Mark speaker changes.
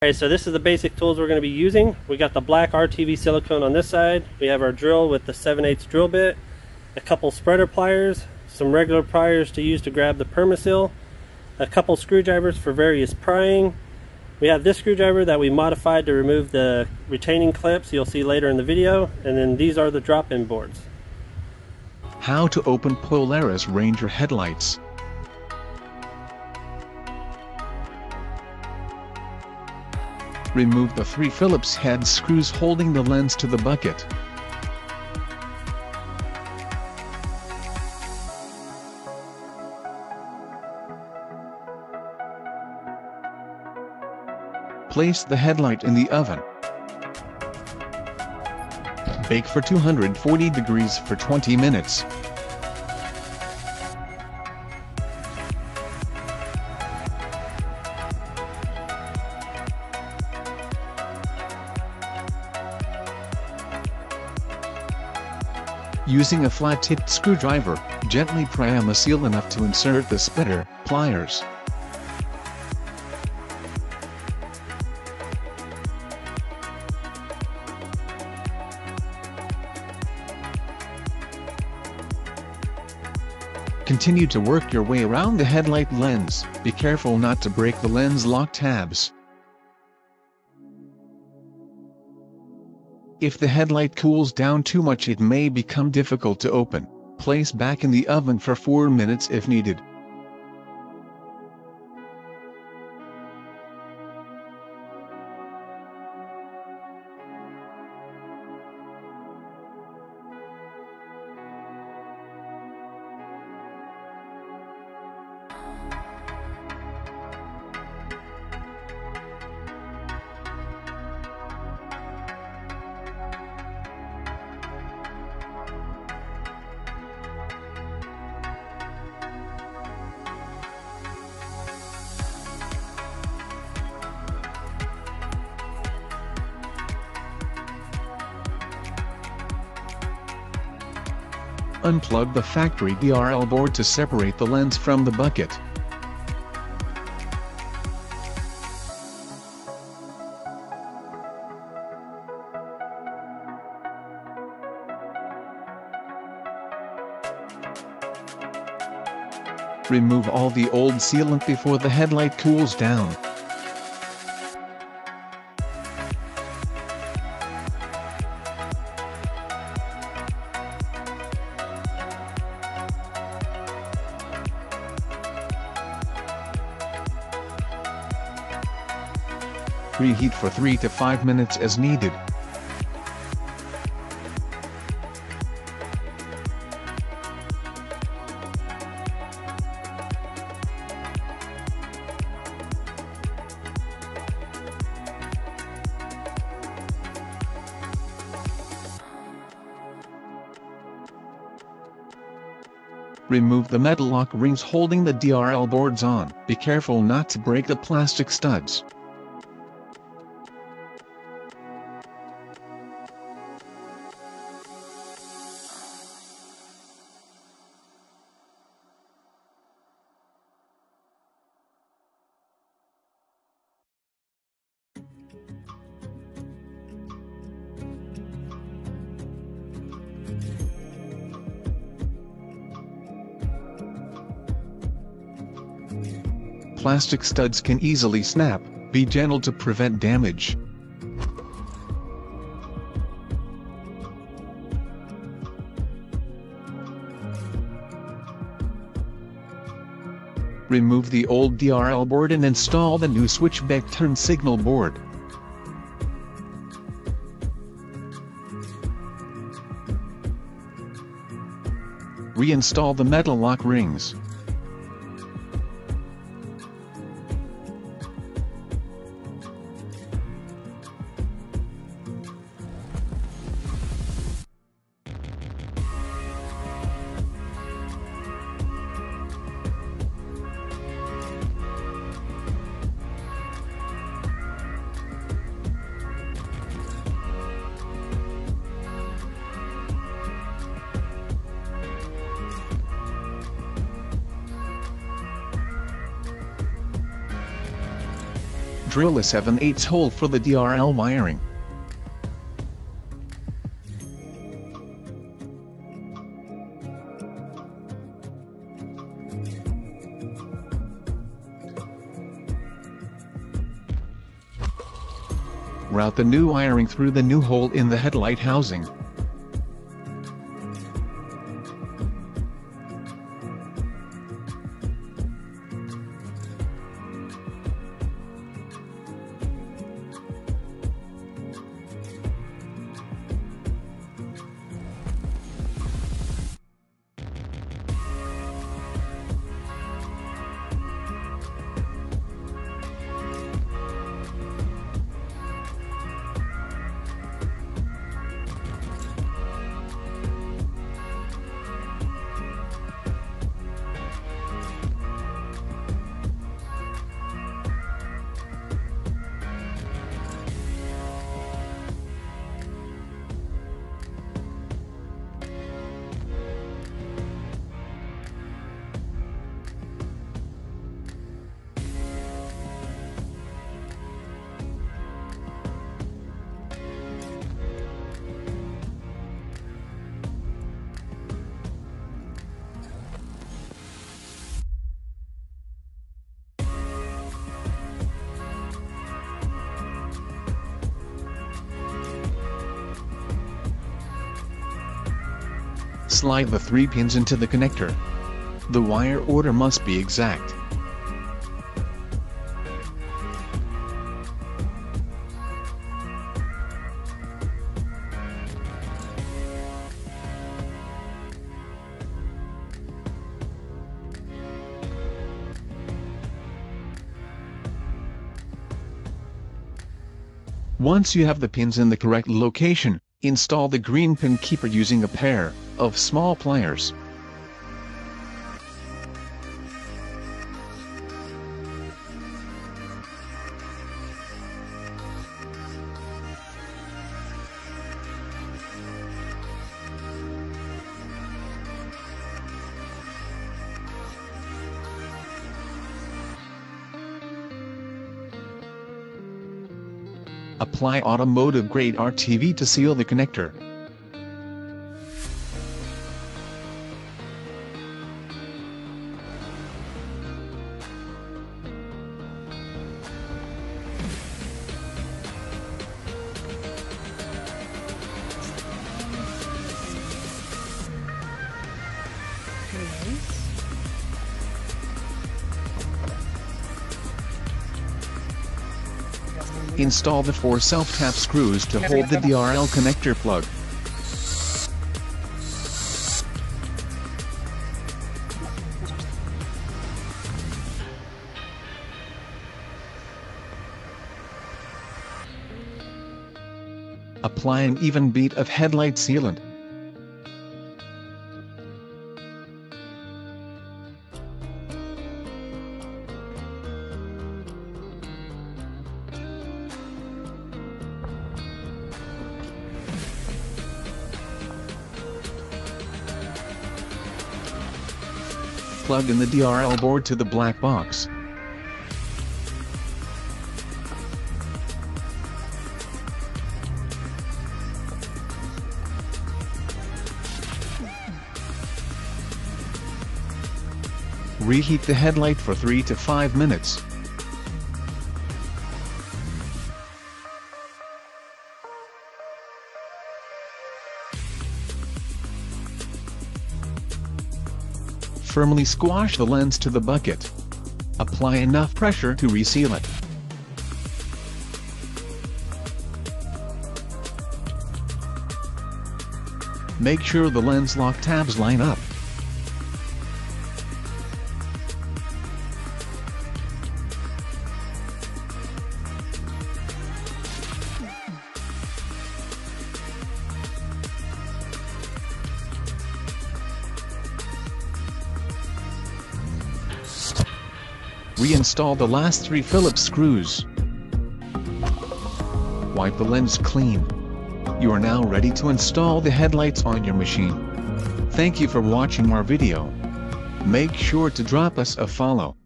Speaker 1: Alright, so this is the basic tools we're going to be using. We got the black RTV silicone on this side. We have our drill with the 7/8 drill bit, a couple spreader pliers, some regular pliers to use to grab the permaseal, a couple screwdrivers for various prying. We have this screwdriver that we modified to remove the retaining clips you'll see later in the video, and then these are the drop-in boards.
Speaker 2: How to open Polaris Ranger headlights. Remove the 3 Phillips head screws holding the lens to the bucket. Place the headlight in the oven. Bake for 240 degrees for 20 minutes. Using a flat-tipped screwdriver, gently pry on the seal enough to insert the splitter pliers. Continue to work your way around the headlight lens. Be careful not to break the lens lock tabs. If the headlight cools down too much, it may become difficult to open. Place back in the oven for 4 minutes if needed. Unplug the factory DRL board to separate the lens from the bucket. Remove all the old sealant before the headlight cools down. Reheat for 3 to 5 minutes as needed. Remove the metal lock rings holding the DRL boards on. Be careful not to break the plastic studs. Plastic studs can easily snap. Be gentle to prevent damage. Remove the old DRL board and install the new switchback turn signal board. Reinstall the metal lock rings. Drill a 7/8 hole for the DRL wiring. Route the new wiring through the new hole in the headlight housing. Slide the 3 pins into the connector. The wire order must be exact. Once you have the pins in the correct location, install the green pin keeper using a pair of small pliers. Apply automotive-grade RTV to seal the connector. Install the 4 self-tap screws to hold the DRL connector plug. Apply an even bead of headlight sealant. Plug in the DRL board to the black box. Reheat the headlight for 3 to 5 minutes. Firmly squash the lens to the bucket. Apply enough pressure to reseal it. Make sure the lens lock tabs line up. Reinstall the last 3 Phillips screws. Wipe the lens clean. You are now ready to install the headlights on your machine. Thank you for watching our video. Make sure to drop us a follow.